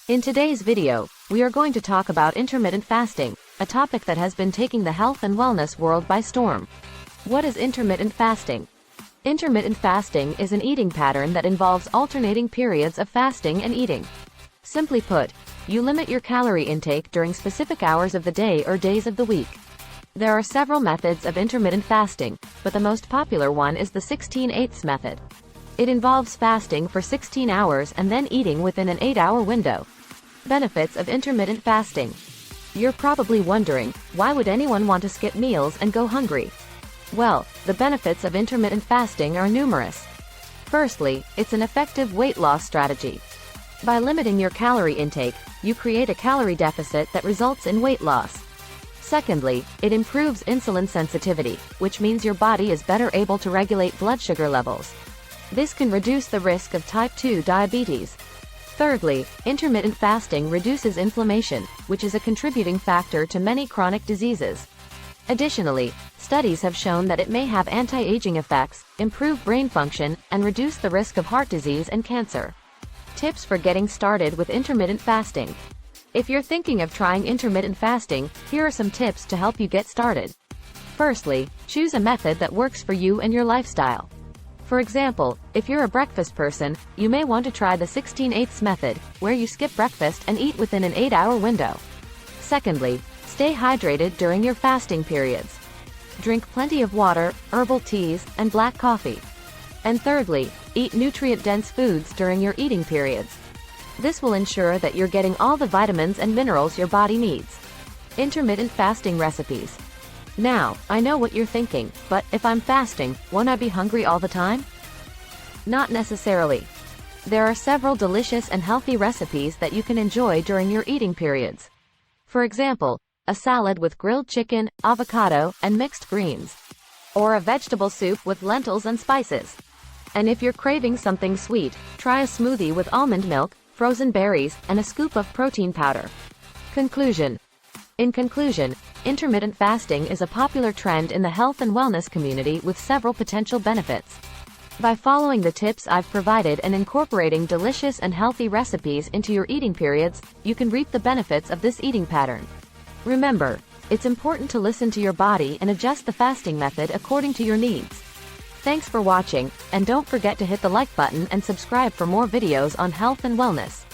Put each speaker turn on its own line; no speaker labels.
In today's video, we are going to talk about intermittent fasting, a topic that has been taking the health and wellness world by storm. What is intermittent fasting? Intermittent fasting is an eating pattern that involves alternating periods of fasting and eating. Simply put, you limit your calorie intake during specific hours of the day or days of the week. There are several methods of intermittent fasting, but the most popular one is the 16/8 method. It involves fasting for 16 hours and then eating within an 8-hour window. Benefits of intermittent fasting. You're probably wondering, why would anyone want to skip meals and go hungry? Well, the benefits of intermittent fasting are numerous. Firstly, it's an effective weight loss strategy. By limiting your calorie intake, you create a calorie deficit that results in weight loss. Secondly, it improves insulin sensitivity, which means your body is better able to regulate blood sugar levels. This can reduce the risk of type 2 diabetes. Thirdly, intermittent fasting reduces inflammation, which is a contributing factor to many chronic diseases. Additionally, studies have shown that it may have anti-aging effects, improve brain function, and reduce the risk of heart disease and cancer. Tips for getting started with intermittent fasting. If you're thinking of trying intermittent fasting, here are some tips to help you get started. Firstly, choose a method that works for you and your lifestyle. For example, if you're a breakfast person, you may want to try the 16/8 method, where you skip breakfast and eat within an 8-hour window. Secondly, stay hydrated during your fasting periods. Drink plenty of water, herbal teas, and black coffee. And thirdly, eat nutrient-dense foods during your eating periods. This will ensure that you're getting all the vitamins and minerals your body needs. Intermittent fasting recipes. Now, I know what you're thinking, but if I'm fasting, won't I be hungry all the time? Not necessarily. There are several delicious and healthy recipes that you can enjoy during your eating periods. For example, a salad with grilled chicken, avocado, and mixed greens. Or a vegetable soup with lentils and spices. And if you're craving something sweet, try a smoothie with almond milk, frozen berries, and a scoop of protein powder. Conclusion. In conclusion, intermittent fasting is a popular trend in the health and wellness community with several potential benefits. By following the tips I've provided and incorporating delicious and healthy recipes into your eating periods, you can reap the benefits of this eating pattern. Remember, it's important to listen to your body and adjust the fasting method according to your needs. Thanks for watching, and don't forget to hit the like button and subscribe for more videos on health and wellness.